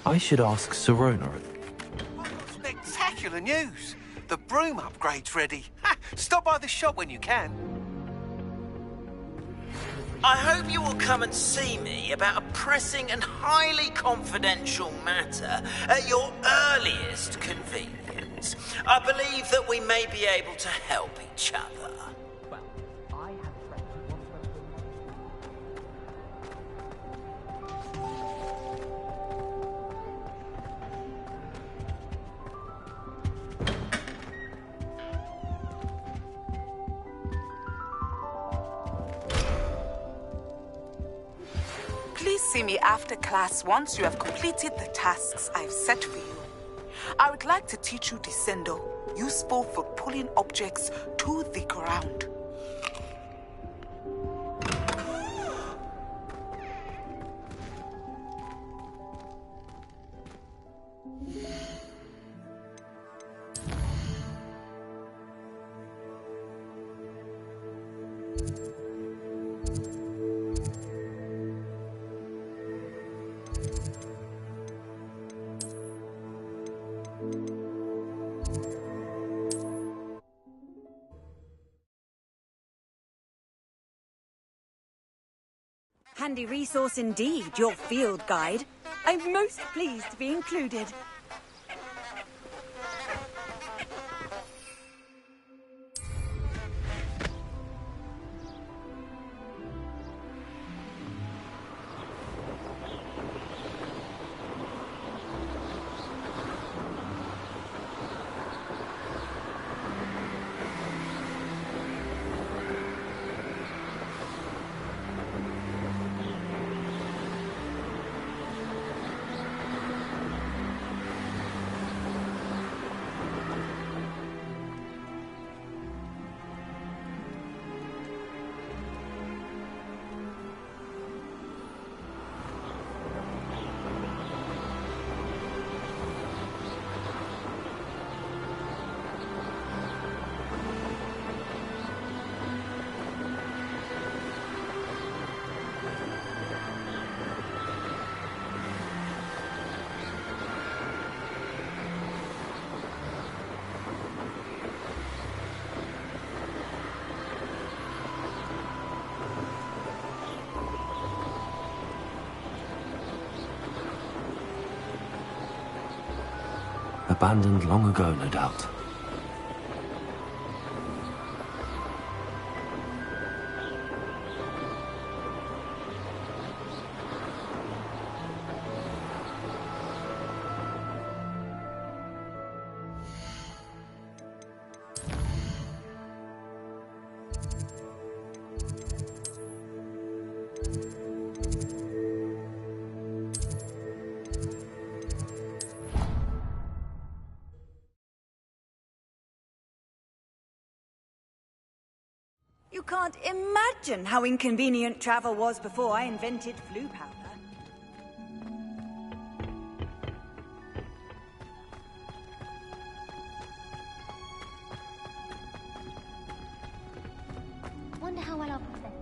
I should ask Sirona. Spectacular news! The broom upgrade's ready. Ha! Stop by the shop when you can. I hope you will come and see me about a pressing and highly confidential matter at your earliest convenience. I believe that we may be able to help each other. Please see me after class once you have completed the tasks I've set for you. I would like to teach you Descendo, useful for pulling objects to the ground. Handy resource indeed, your field guide. I'm most pleased to be included. Abandoned long ago, no doubt. You can't imagine how inconvenient travel was before I invented flu powder. Wonder how well I'll present.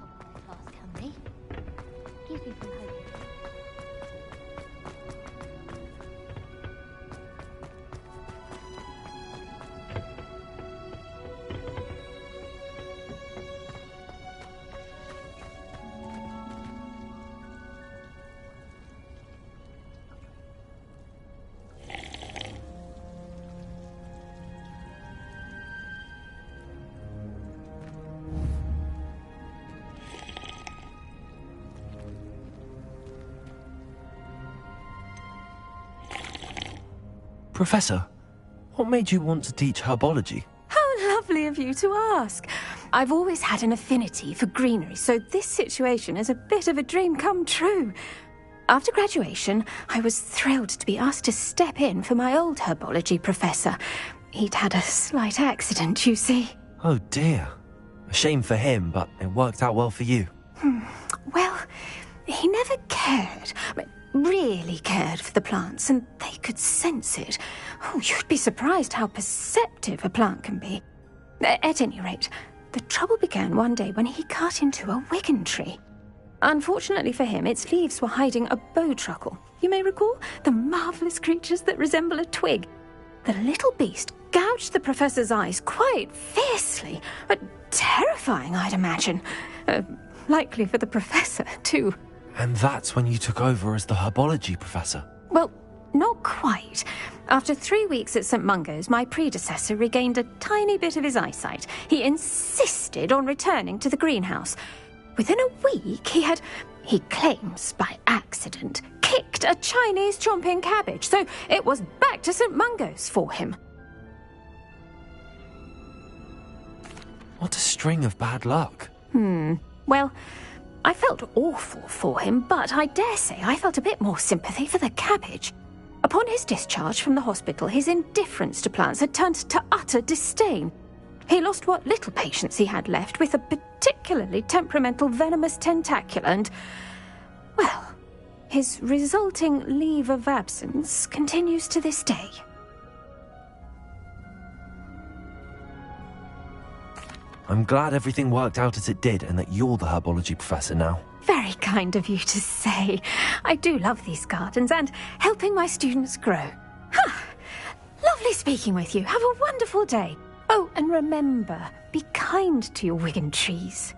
Top of my class can be. Gives me some hope. Professor, what made you want to teach herbology? How lovely of you to ask. I've always had an affinity for greenery, so this situation is a bit of a dream come true. After graduation, I was thrilled to be asked to step in for my old herbology professor. He'd had a slight accident, you see. Oh dear. A shame for him, but it worked out well for you. Well, he never cared, really cared for the plants, and they could sense it. Oh, you'd be surprised how perceptive a plant can be. At any rate, the trouble began one day when he cut into a wigan tree. Unfortunately for him, its leaves were hiding a bowtruckle. You may recall the marvellous creatures that resemble a twig. The little beast gouged the professor's eyes quite fiercely, but terrifying, I'd imagine. Likely for the professor, too. And that's when you took over as the herbology professor? Well, not quite. After 3 weeks at St. Mungo's, my predecessor regained a tiny bit of his eyesight. He insisted on returning to the greenhouse. Within a week, he claims by accident, kicked a Chinese chomping cabbage, so it was back to St. Mungo's for him. What a string of bad luck. Well, I felt awful for him, but I dare say I felt a bit more sympathy for the cabbage. Upon his discharge from the hospital, his indifference to plants had turned to utter disdain. He lost what little patience he had left with a particularly temperamental venomous tentacula and, well, his resulting leave of absence continues to this day. I'm glad everything worked out as it did and that you're the herbology professor now. Very kind of you to say. I do love these gardens and helping my students grow. Lovely speaking with you. Have a wonderful day. Oh, and remember, be kind to your Wigan trees.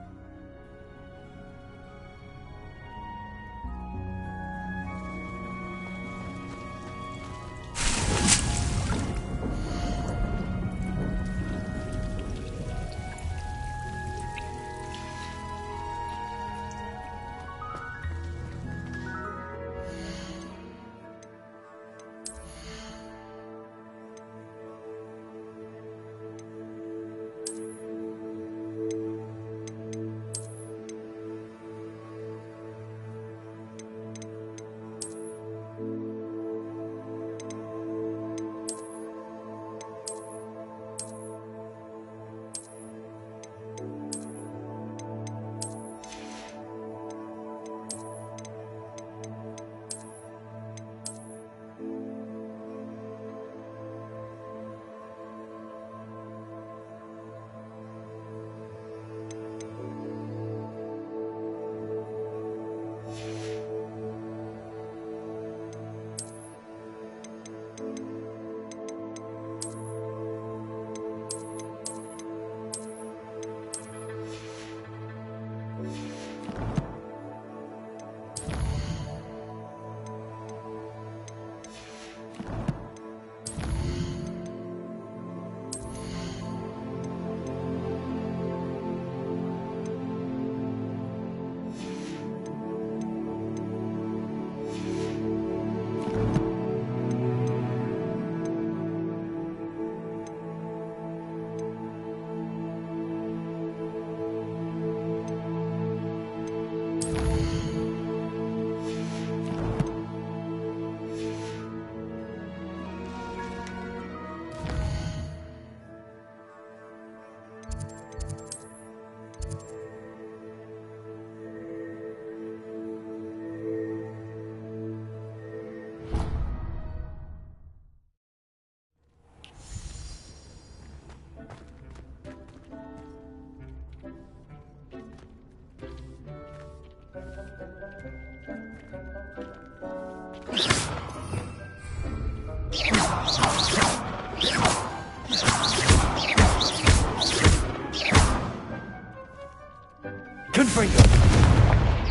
Confringo!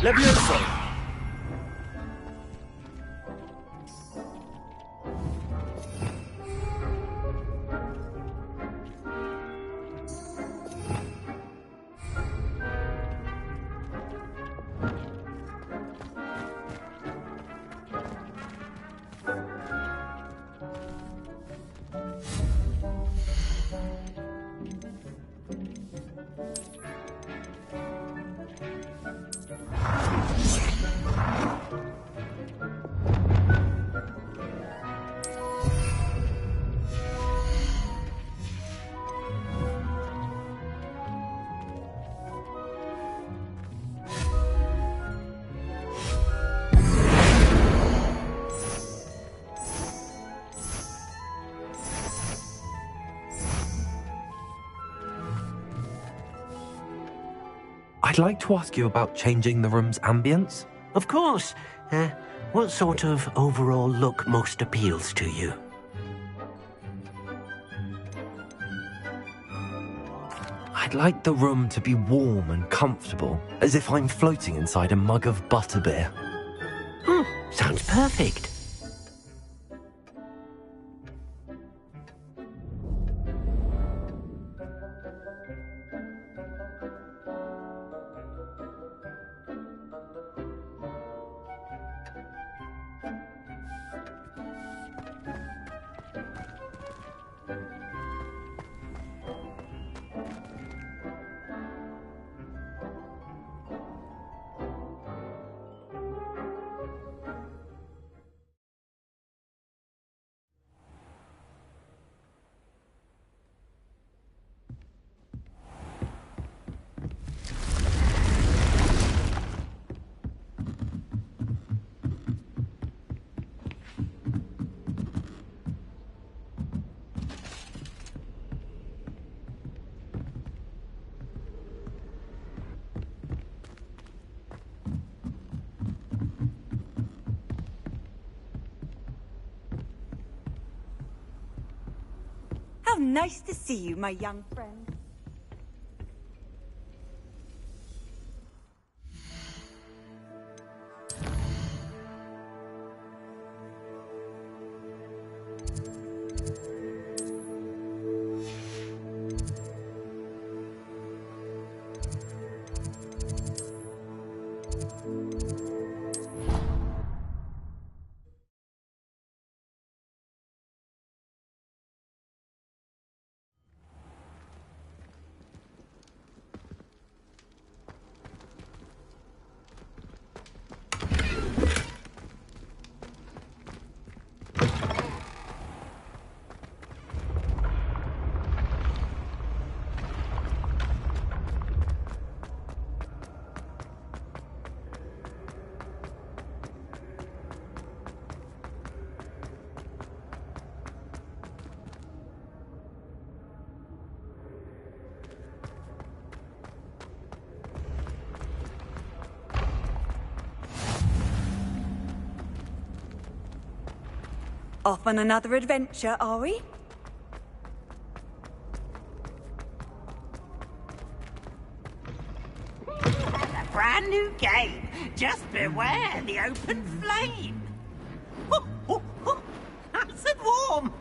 Levioso! I'd like to ask you about changing the room's ambience. Of course. What sort of overall look most appeals to you? I'd like the room to be warm and comfortable, as if I'm floating inside a mug of butterbeer. Sounds perfect. How nice to see you, my young friend. Off on another adventure, are we? A brand new game. Just beware the open flame. Nice and warm.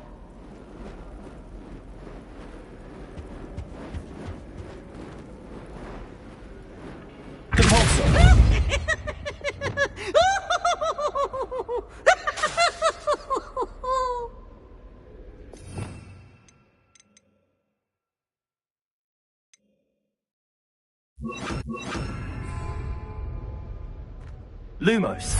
Lumos.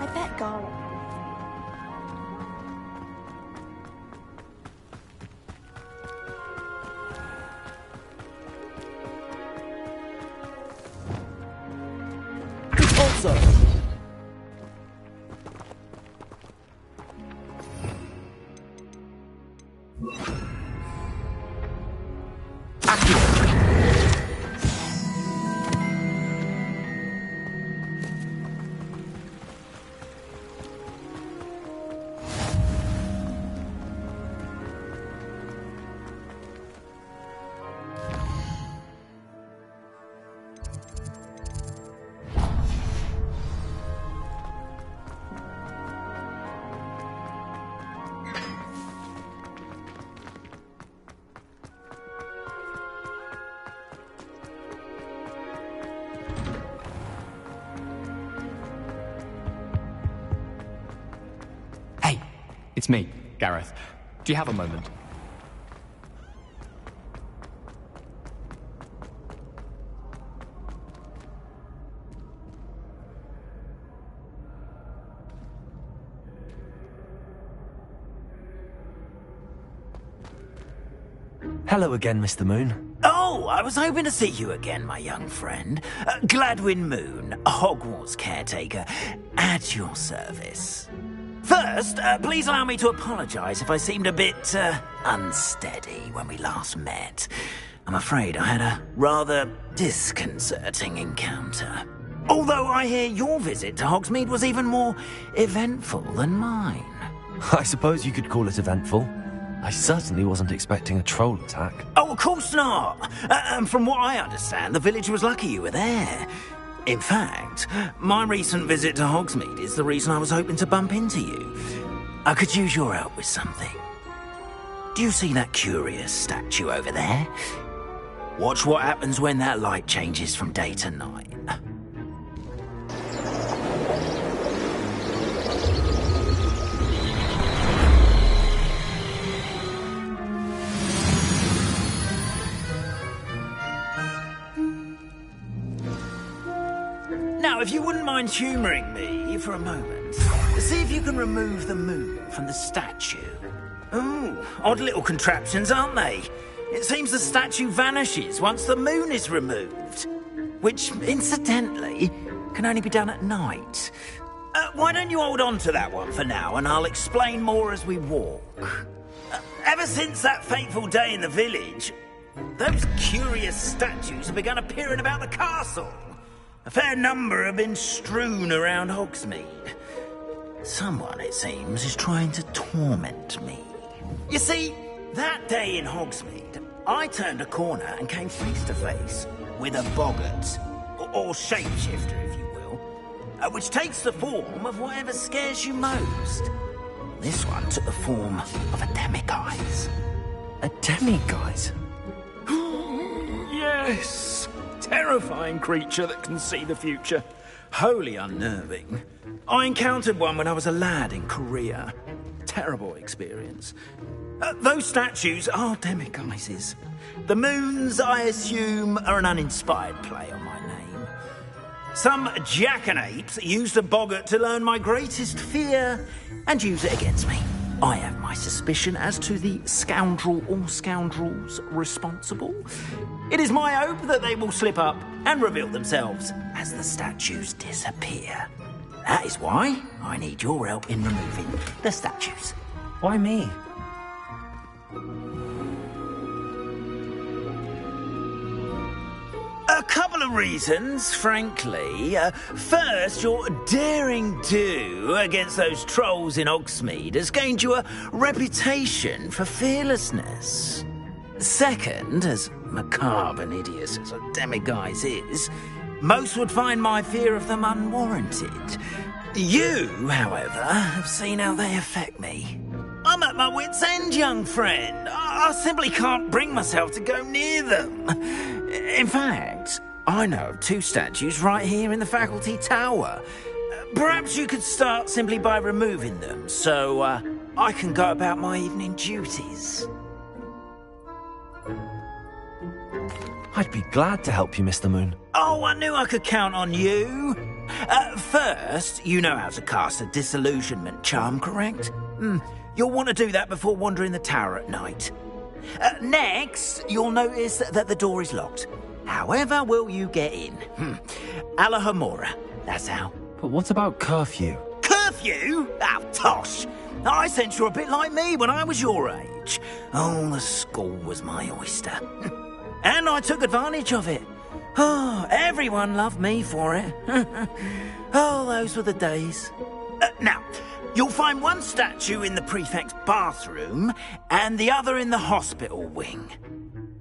I bet garlic. Also. It's me, Gareth. Do you have a moment? Hello again, Mr. Moon. Oh, I was hoping to see you again, my young friend. Gladwin Moon, Hogwarts caretaker, at your service. First, please allow me to apologise if I seemed a bit, unsteady when we last met. I'm afraid I had a rather disconcerting encounter. Although I hear your visit to Hogsmeade was even more eventful than mine. I suppose you could call it eventful. I certainly wasn't expecting a troll attack. Oh, of course not. And from what I understand, the village was lucky you were there. In fact, my recent visit to Hogsmeade is the reason I was hoping to bump into you. I could use your help with something. Do you see that curious statue over there? Watch what happens when that light changes from day to night. Now, if you wouldn't mind humouring me for a moment, see if you can remove the moon from the statue. Ooh, odd little contraptions, aren't they? It seems the statue vanishes once the moon is removed. Which, incidentally, can only be done at night. Why don't you hold on to that one for now, and I'll explain more as we walk. Ever since that fateful day in the village, those curious statues have begun appearing about the castle. A fair number have been strewn around Hogsmeade. Someone, it seems, is trying to torment me. You see, that day in Hogsmeade, I turned a corner and came face to face with a boggart, or shapeshifter, if you will, which takes the form of whatever scares you most. This one took the form of a demiguise. A demiguise? Yes! Terrifying creature that can see the future. Wholly unnerving. I encountered one when I was a lad in Korea. Terrible experience. Those statues are demiguises. The moons, I assume, are an uninspired play on my name. Some jackanapes used a boggart to learn my greatest fear and use it against me. I have my suspicion as to the scoundrel or scoundrels responsible. It is my hope that they will slip up and reveal themselves as the statues disappear. That is why I need your help in removing the statues. Why me? A couple of reasons, frankly. First, your daring do against those trolls in Hogsmeade has gained you a reputation for fearlessness. Second, as macabre and hideous as a demiguise is, most would find my fear of them unwarranted. You, however, have seen how they affect me. I'm at my wit's end, young friend. I simply can't bring myself to go near them. In fact, I know of two statues right here in the faculty tower. Perhaps you could start simply by removing them, so I can go about my evening duties. I'd be glad to help you, Mr. Moon. Oh, I knew I could count on you. First, you know how to cast a disillusionment charm, correct? You'll want to do that before wandering the tower at night. Next, you'll notice that the door is locked. However will you get in? Alahomora, that's how. But what about curfew? Curfew? Oh, tosh. I sense you're a bit like me when I was your age. Oh, the school was my oyster. And I took advantage of it. Oh, everyone loved me for it. Oh, those were the days. Now, you'll find one statue in the prefect's bathroom and the other in the hospital wing.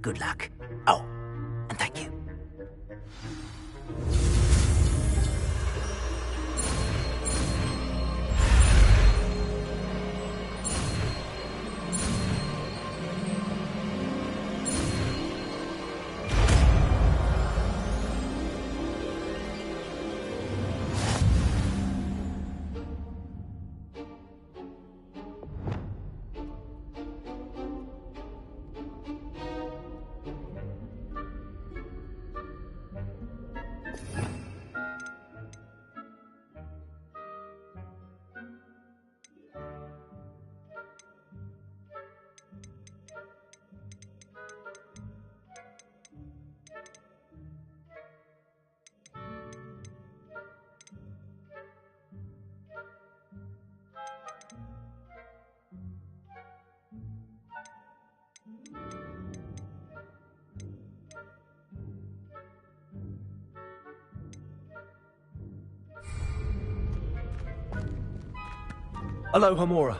Good luck. Oh, and thank you. Aloha, Mora.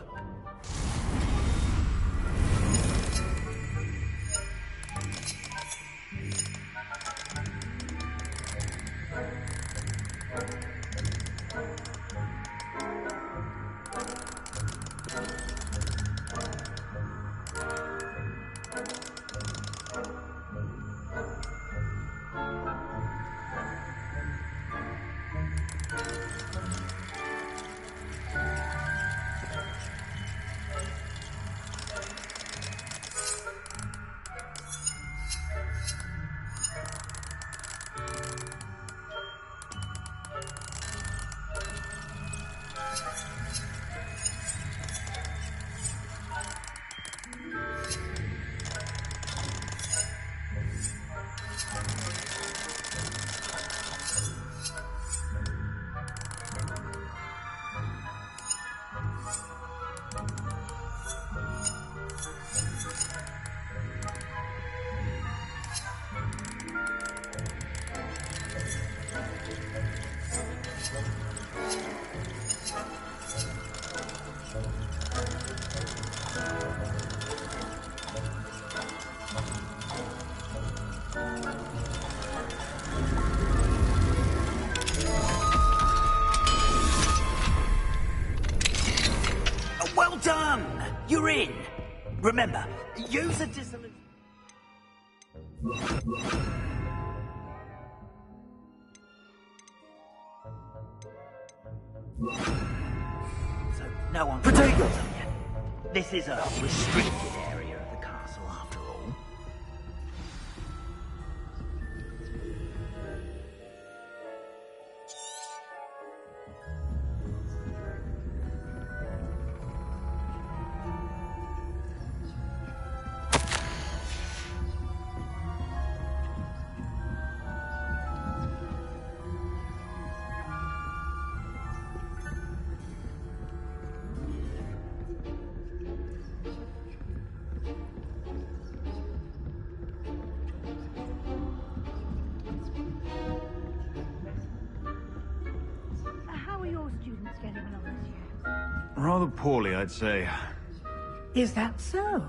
Well done! You're in. Remember, use a disillusion. So, no one... Potato! This is a restricted area of the castle, after all. How are your students getting along this year? Rather poorly, I'd say. Is that so?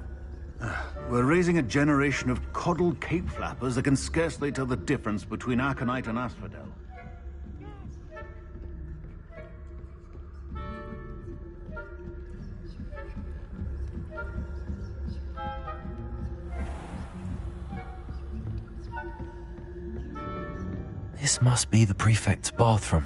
We're raising a generation of coddled cape flappers that can scarcely tell the difference between aconite and asphodel. This must be the prefect's bathroom.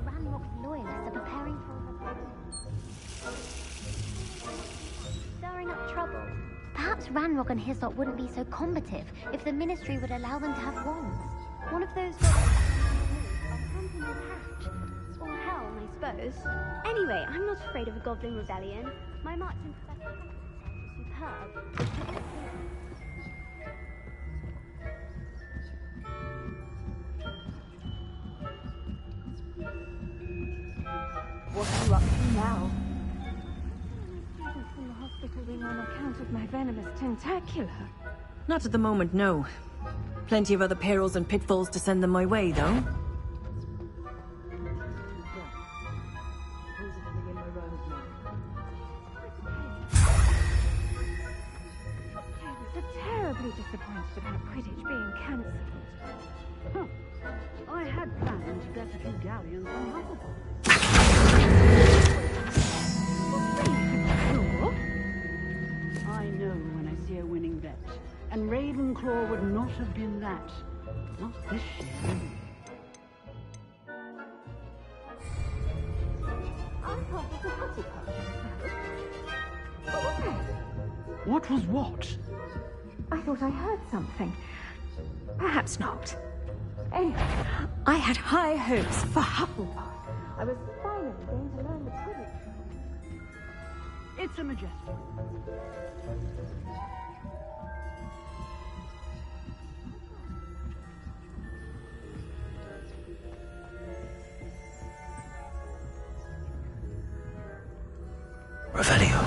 Ranrock's loyalists are preparing for stirring up trouble. Perhaps Ranrock and his lot wouldn't be so combative if the Ministry would allow them to have wands. One of those or helm, I suppose. Anyway, I'm not afraid of a goblin rebellion. My march in Professor is superb. What are you up to now? Students from the hospital being on account of my venomous tentacular. Not at the moment, no. Plenty of other perils and pitfalls to send them my way, though. I was terribly disappointed about Quidditch being cancelled. Huh. I had planned to get a few galleons on Hufflepuff. I know when I see a winning bet, and Ravenclaw would not have been that. Not this year. I thought it was a Hufflepuff. What was that? What was what? I thought I heard something. Perhaps not. Anyway, I had high hopes for Hufflepuff. I was finally going to learn the Quidditch. It's a majestic. Revelio.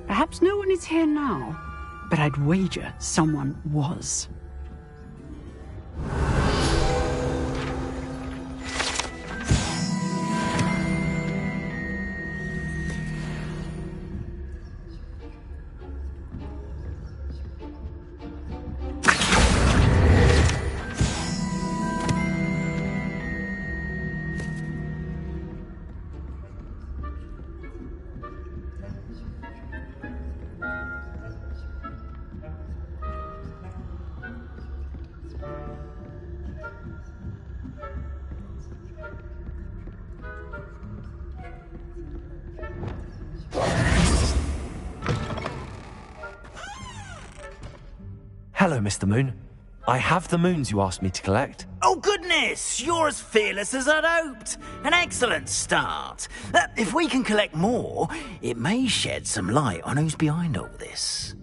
Perhaps no one is here now, but I'd wager someone was. Hello, Mr. Moon. I have the moons you asked me to collect. Oh, goodness! You're as fearless as I'd hoped. An excellent start. If we can collect more, it may shed some light on who's behind all this.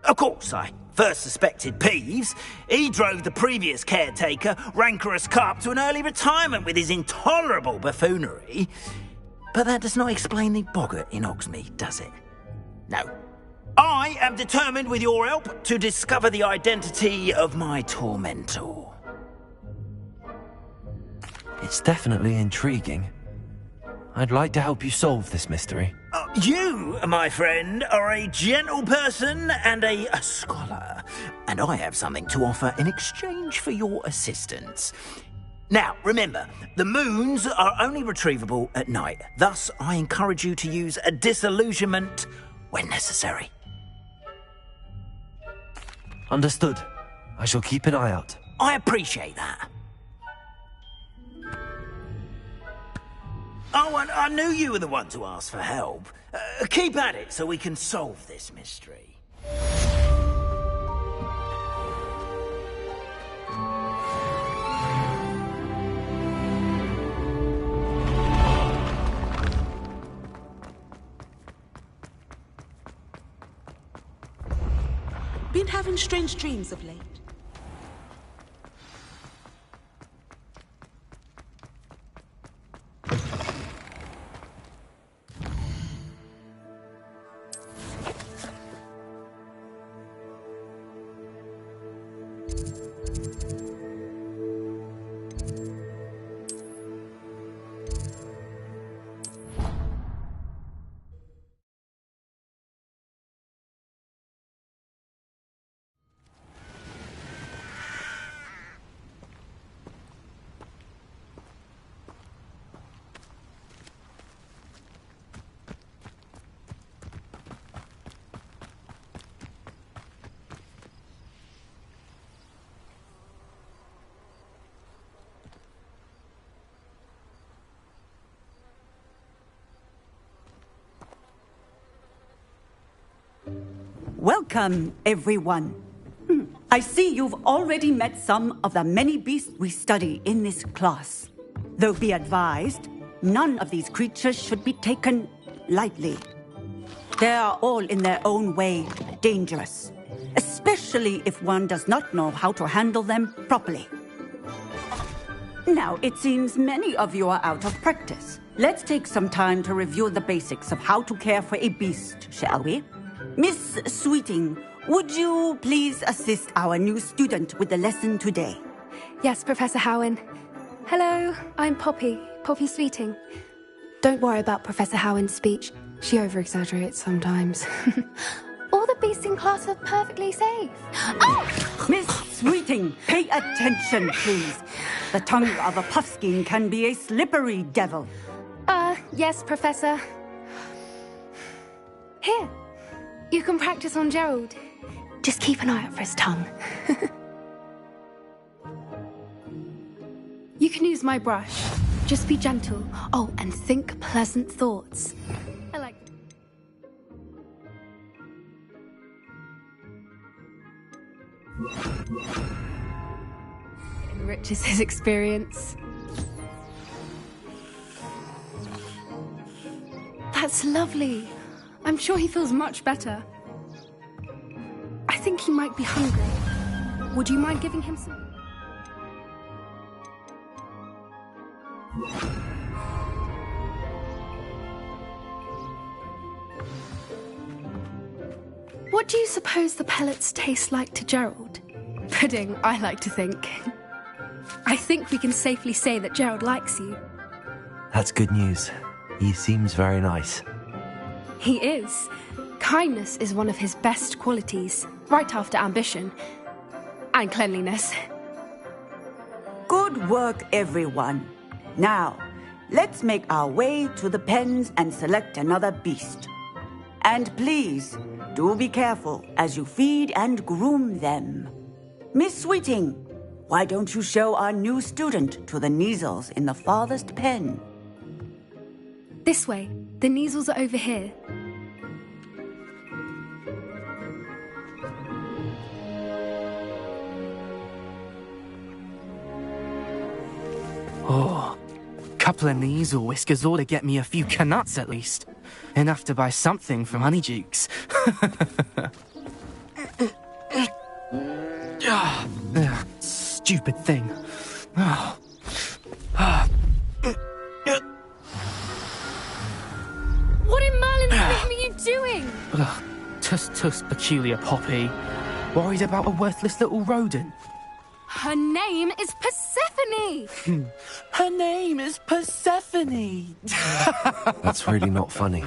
Of course, I first suspected Peeves. He drove the previous caretaker, Rancorous Carp, to an early retirement with his intolerable buffoonery. But that does not explain the boggart in Hogsmeade, does it? No. I am determined, with your help, to discover the identity of my tormentor. It's definitely intriguing. I'd like to help you solve this mystery. You, my friend, are a gentle person and a scholar, and I have something to offer in exchange for your assistance. Now, remember, the moons are only retrievable at night. Thus, I encourage you to use a disillusionment when necessary. Understood. I shall keep an eye out. I appreciate that. Oh, and I knew you were the one to ask for help. Keep at it so we can solve this mystery. Been having strange dreams of late. Welcome, everyone. I see you've already met some of the many beasts we study in this class. Though be advised, none of these creatures should be taken lightly. They are all in their own way dangerous, especially if one does not know how to handle them properly. Now, it seems many of you are out of practice. Let's take some time to review the basics of how to care for a beast, shall we? Miss Sweeting, would you please assist our new student with the lesson today? Yes, Professor Howen. Hello, I'm Poppy Sweeting. Don't worry about Professor Howen's speech. She over-exaggerates sometimes. All the beasts in class are perfectly safe. Oh! Miss Sweeting, pay attention, please. The tongue of a puffskein can be a slippery devil. Yes, Professor. Here. You can practice on Gerald. Just keep an eye out for his tongue. You can use my brush. Just be gentle. Oh, and think pleasant thoughts. I like it. Enriches his experience. That's lovely. I'm sure he feels much better. I think he might be hungry. Would you mind giving him some? What do you suppose the pellets taste like to Gerald? Pudding, I like to think. I think we can safely say that Gerald likes you. That's good news. He seems very nice. He is. Kindness is one of his best qualities, right after ambition. And cleanliness. Good work, everyone. Now, let's make our way to the pens and select another beast. And please, do be careful as you feed and groom them. Miss Sweeting, why don't you show our new student to the Kneazles in the farthest pen? This way. The Kneazles are over here. Oh, couple of Kneazle whiskers ought to get me a few canuts at least. Enough to buy something from Honeydukes. Stupid thing. What in Merlin's name are you doing? Tuss, peculiar Poppy. Worried about a worthless little rodent. Her name is Persephone! Her name is Persephone! That's really not funny.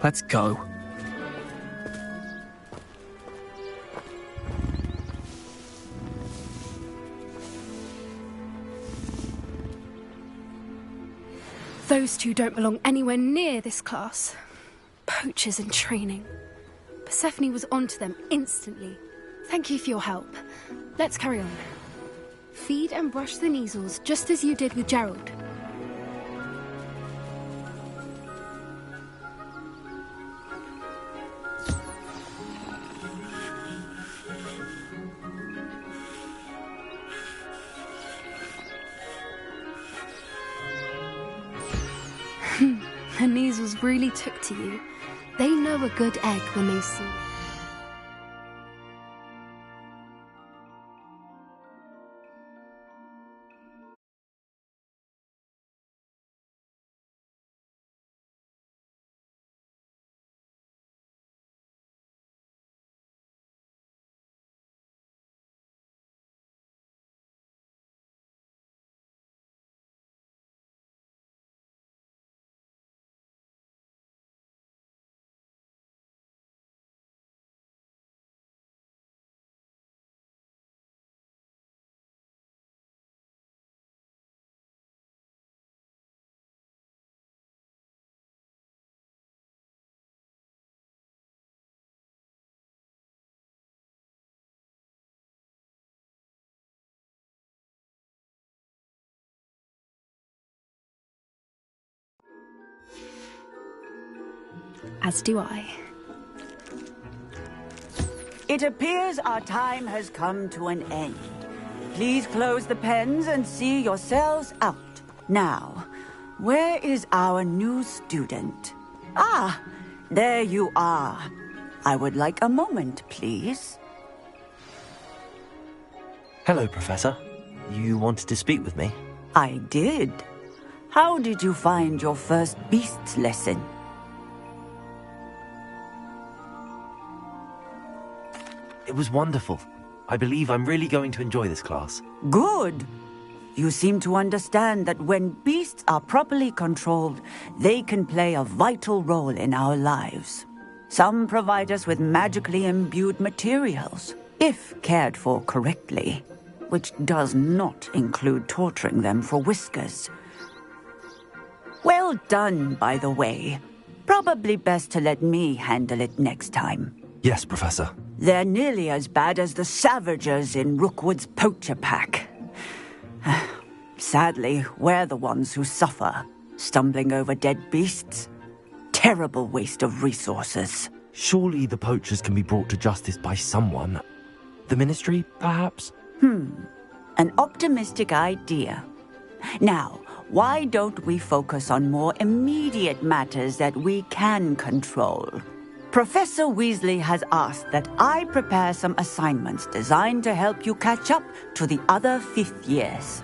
Let's go. Those two don't belong anywhere near this class. Poachers in training. Persephone was onto them instantly. Thank you for your help. Let's carry on. Feed and brush the Kneazles just as you did with Gerald. The Kneazles really took to you. They know a good egg when they see it. As do I. It appears our time has come to an end. Please close the pens and see yourselves out. Now, where is our new student? Ah, there you are. I would like a moment, please. Hello, Professor. You wanted to speak with me? I did. How did you find your first beasts lesson? It was wonderful. I believe I'm really going to enjoy this class. Good. You seem to understand that when beasts are properly controlled, they can play a vital role in our lives. Some provide us with magically imbued materials, if cared for correctly, which does not include torturing them for whiskers. Well done, by the way. Probably best to let me handle it next time. Yes, Professor. They're nearly as bad as the Savagers in Rookwood's poacher pack. Sadly, we're the ones who suffer, stumbling over dead beasts. Terrible waste of resources. Surely the poachers can be brought to justice by someone. The Ministry, perhaps? An optimistic idea. Now, why don't we focus on more immediate matters that we can control? Professor Weasley has asked that I prepare some assignments designed to help you catch up to the other fifth years.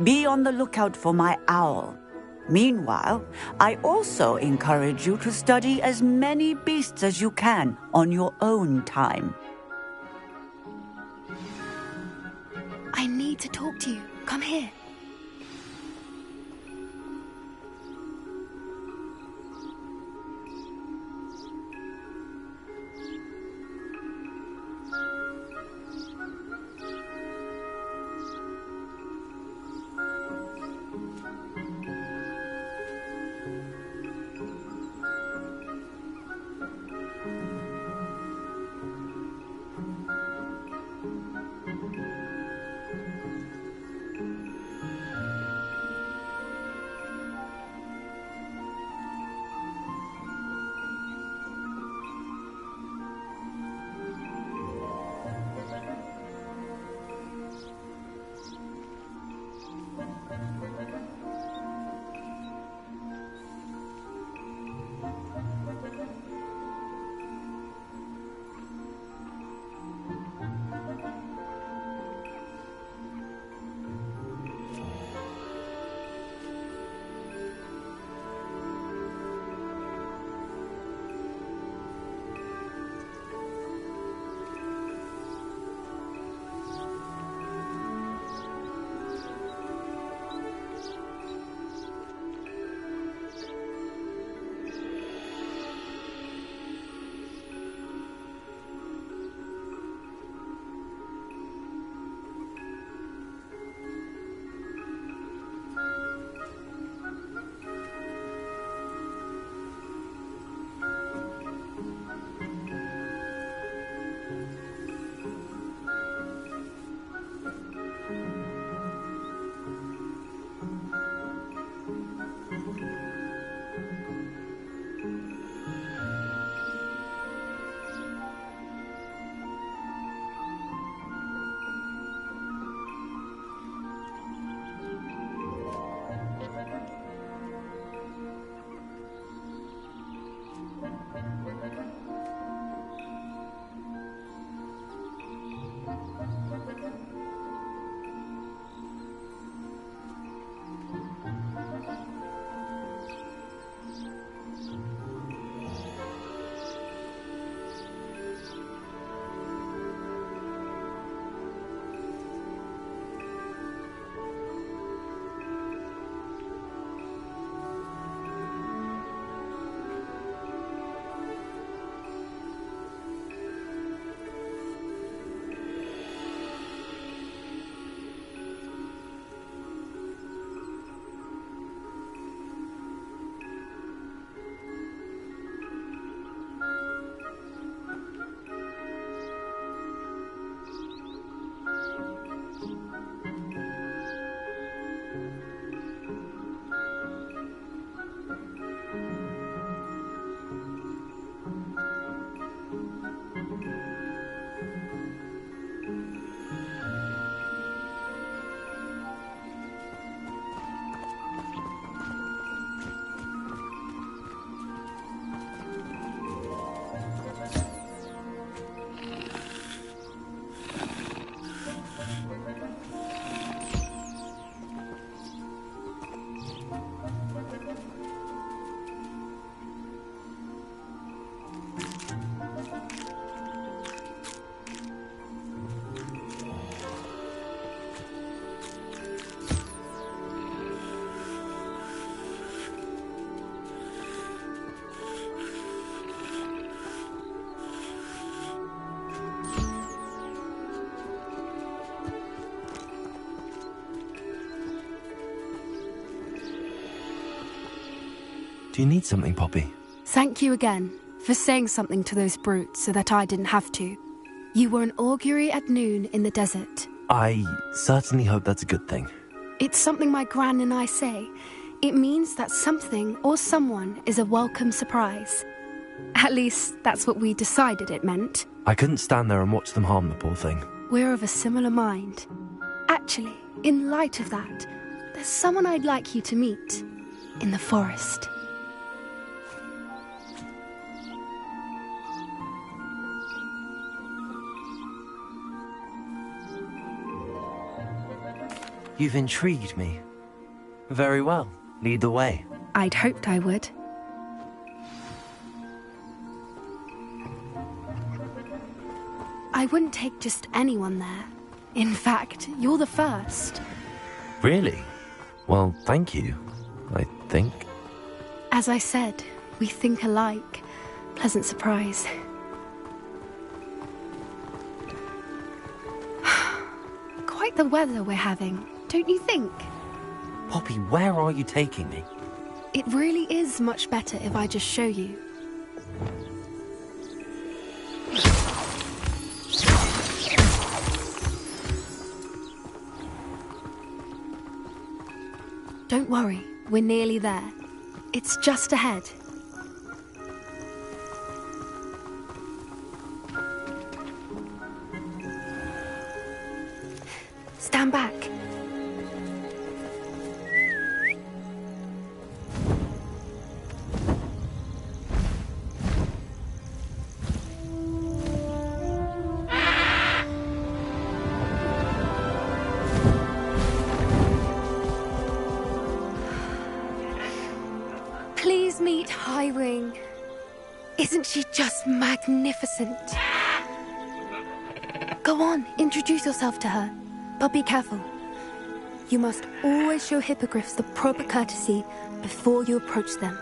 Be on the lookout for my owl. Meanwhile, I also encourage you to study as many beasts as you can on your own time. I need to talk to you. Come here. Do you need something, Poppy? Thank you again for saying something to those brutes so that I didn't have to. You were an augury at noon in the desert. I certainly hope that's a good thing. It's something my gran and I say. It means that something or someone is a welcome surprise. At least, that's what we decided it meant. I couldn't stand there and watch them harm the poor thing. We're of a similar mind. Actually, in light of that, There's someone I'd like you to meet in the forest. You've intrigued me. Very well. Lead the way. I'd hoped I would. I wouldn't take just anyone there. In fact, you're the first. Really? Well, thank you, I think. As I said, we think alike. Pleasant surprise. Quite the weather we're having, don't you think? Poppy, where are you taking me? It really is much better if I just show you. Don't worry, we're nearly there. It's just ahead. Stand back. Please meet Highwing. Isn't she just magnificent? Go on, introduce yourself to her. But be careful. You must always show hippogriffs the proper courtesy before you approach them.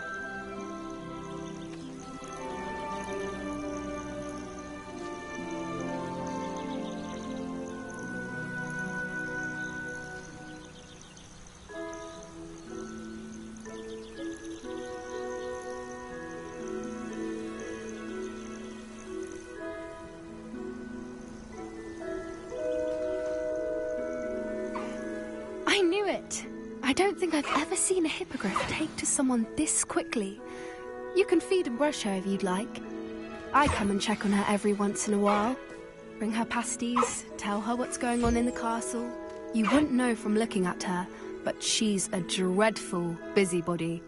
I knew it. I don't think I've ever seen a hippogriff take to someone this quickly. You can feed and brush her if you'd like. I come and check on her every once in a while. Bring her pasties, tell her what's going on in the castle. You wouldn't know from looking at her, but she's a dreadful busybody.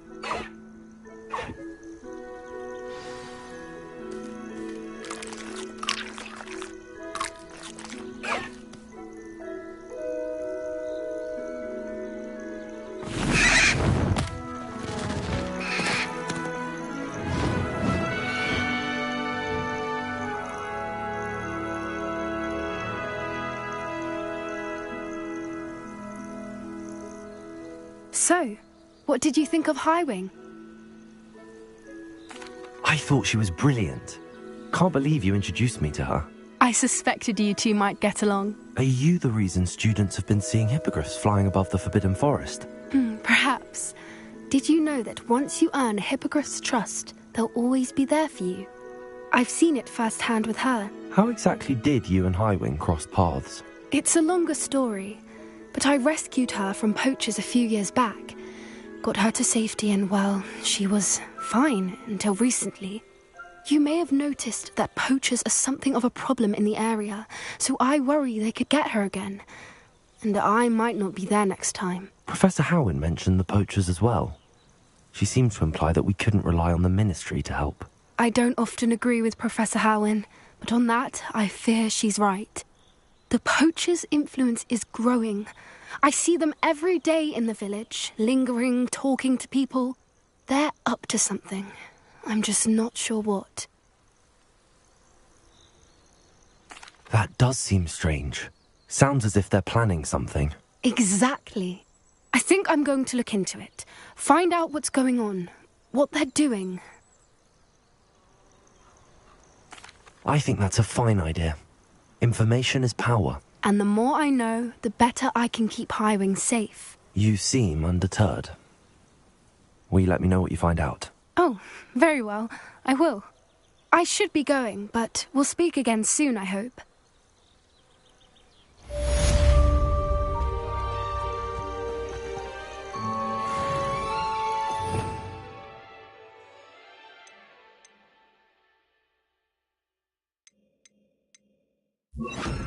So, what did you think of Highwing? I thought she was brilliant. Can't believe you introduced me to her. I suspected you two might get along. Are you the reason students have been seeing hippogriffs flying above the Forbidden Forest? Perhaps. Did you know that once you earn a hippogriff's trust, they'll always be there for you? I've seen it firsthand with her. How exactly did you and Highwing cross paths? It's a longer story, but I rescued her from poachers a few years back. Got her to safety and, well, she was fine until recently. You may have noticed that poachers are something of a problem in the area, so I worry they could get her again. And I might not be there next time. Professor Howin mentioned the poachers as well. She seemed to imply that we couldn't rely on the Ministry to help. I don't often agree with Professor Howin, but on that, I fear she's right. The poachers' influence is growing. I see them every day in the village, lingering, talking to people. They're up to something. I'm just not sure what. That does seem strange. Sounds as if they're planning something. Exactly. I think I'm going to look into it. Find out what's going on, what they're doing. I think that's a fine idea. Information is power. And the more I know, the better I can keep Highwing safe. You seem undeterred. Will you let me know what you find out? Oh, very well. I will. I should be going, but we'll speak again soon, I hope. You